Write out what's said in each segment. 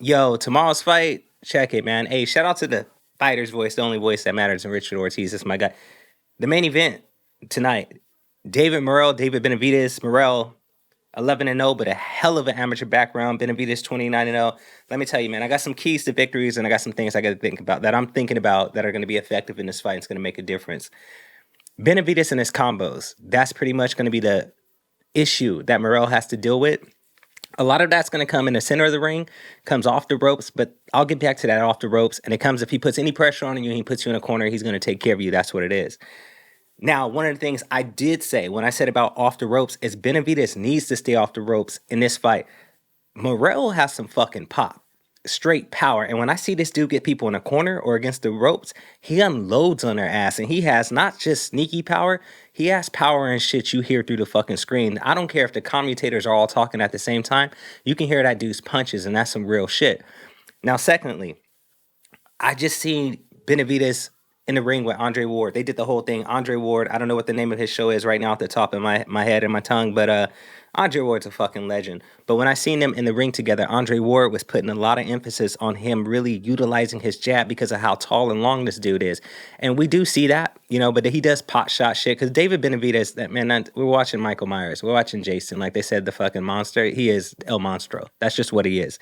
Yo, tomorrow's fight, check it, man. Hey, shout out to the fighter's voice, the only voice that matters, and Richard Ortiz. That's my guy. The main event tonight, David Morrell, David Benavidez. Morrell, 11-0, but a hell of an amateur background. Benavidez, 29-0. Let me tell you, man, I got some keys to victories, and I got some things I got to think about that I'm thinking about that are going to be effective in this fight. It's going to make a difference. Benavidez and his combos, that's pretty much going to be the issue that Morrell has to deal with. A lot of that's going to come in the center of the ring, comes off the ropes, but I'll get back to that off the ropes. And it comes if he puts any pressure on you and he puts you in a corner, he's going to take care of you. That's what it is. Now, one of the things I did say when I said about off the ropes is Benavidez needs to stay off the ropes in this fight. Morrell has some fucking pop, straight power. And when I see this dude get people in a corner or against the ropes, he unloads on their ass. And he has not just sneaky power, he has power and shit you hear through the fucking screen. I don't care if the commutators are all talking at the same time. You can hear that dude's punches, and that's some real shit. Now, secondly, I just seen Benavidez in the ring with Andre Ward. They did the whole thing. Andre Ward, I don't know what the name of his show is right now off the top of my head and my tongue, but Andre Ward's a fucking legend. But when I seen them in the ring together, Andre Ward was putting a lot of emphasis on him really utilizing his jab because of how tall and long this dude is. And we do see that, but he does pot shot shit. Because David Benavidez, we're watching Michael Myers. We're watching Jason. Like they said, the fucking monster. He is El Monstro. That's just what he is.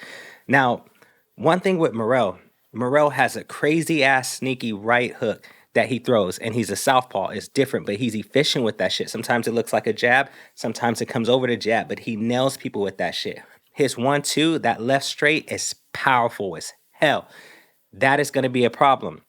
Now, one thing with Morrell has a crazy ass sneaky right hook that he throws, and he's a southpaw. It's different, but he's efficient with that shit. Sometimes it looks like a jab, sometimes it comes over the jab, but he nails people with that shit. His 1-2, that left straight, is powerful as hell. That is going to be a problem.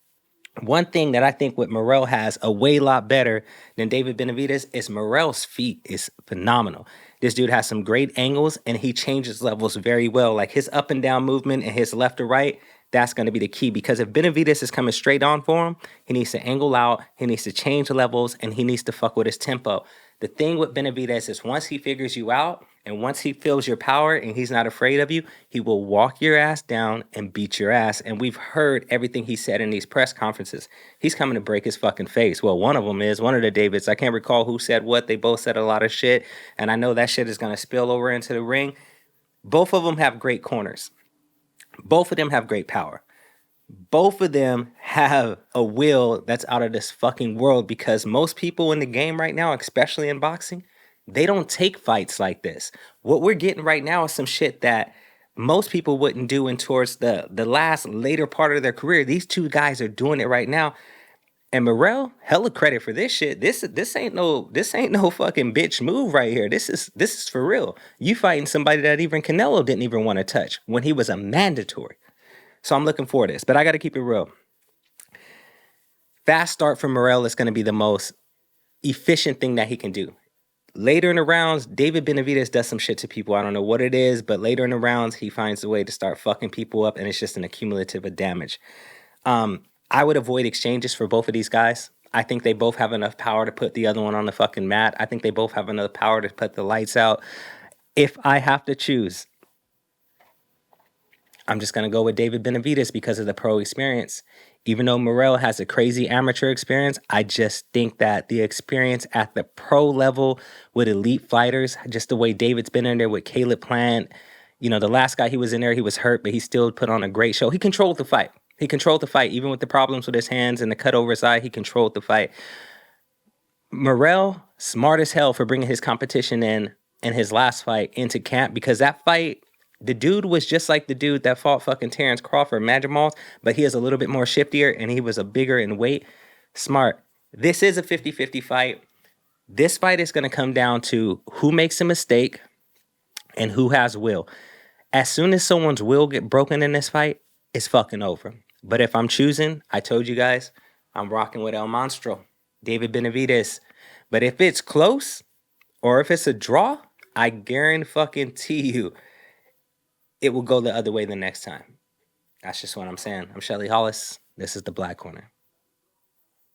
One thing that I think what Morrell has a way lot better than David Benavidez is Morrell's feet is phenomenal. This dude has some great angles, and he changes levels very well. Like his up and down movement and his left to right, that's going to be the key. Because if Benavidez is coming straight on for him, he needs to angle out, he needs to change levels, and he needs to fuck with his tempo. The thing with Benavidez is once he figures you out, and once he feels your power and he's not afraid of you, he will walk your ass down and beat your ass. And we've heard everything he said in these press conferences. He's coming to break his fucking face. Well, one of them is, one of the Davids. I can't recall who said what. They both said a lot of shit. And I know that shit is going to spill over into the ring. Both of them have great corners. Both of them have great power. Both of them have a will that's out of this fucking world because most people in the game right now, especially in boxing, they don't take fights like this. What we're getting right now is some shit that most people wouldn't do in towards the last later part of their career. These two guys are doing it right now. And Morrell, hella credit for this shit. This ain't no fucking bitch move right here. This is for real. You fighting somebody that even Canelo didn't even want to touch when he was a mandatory. So I'm looking for this, but I got to keep it real. Fast start from Morrell is going to be the most efficient thing that he can do. Later in the rounds, David Benavidez does some shit to people. I don't know what it is, but later in the rounds, he finds a way to start fucking people up, and it's just an accumulative of damage. I would avoid exchanges for both of these guys. I think they both have enough power to put the other one on the fucking mat. I think they both have enough power to put the lights out. If I have to choose, I'm just going to go with David Benavidez because of the pro experience. Even though Morrell has a crazy amateur experience, I just think that the experience at the pro level with elite fighters, just the way David's been in there with Caleb Plant, the last guy he was in there, he was hurt, but he still put on a great show. He controlled the fight. Even with the problems with his hands and the cut over his eye, he controlled the fight. Morrell, smart as hell for bringing his competition in his last fight into camp because that fight, the dude was just like the dude that fought fucking Terrence Crawford, Madrimal, but he is a little bit more shiftier and he was a bigger in weight. Smart. This is a 50-50 fight. This fight is going to come down to who makes a mistake and who has will. As soon as someone's will get broken in this fight, it's fucking over. But if I'm choosing, I told you guys, I'm rocking with El Monstro, David Benavidez. But if it's close or if it's a draw, I guarantee you, it will go the other way the next time. That's just what I'm saying. I'm Shelly Hollis. This is the Black Corner.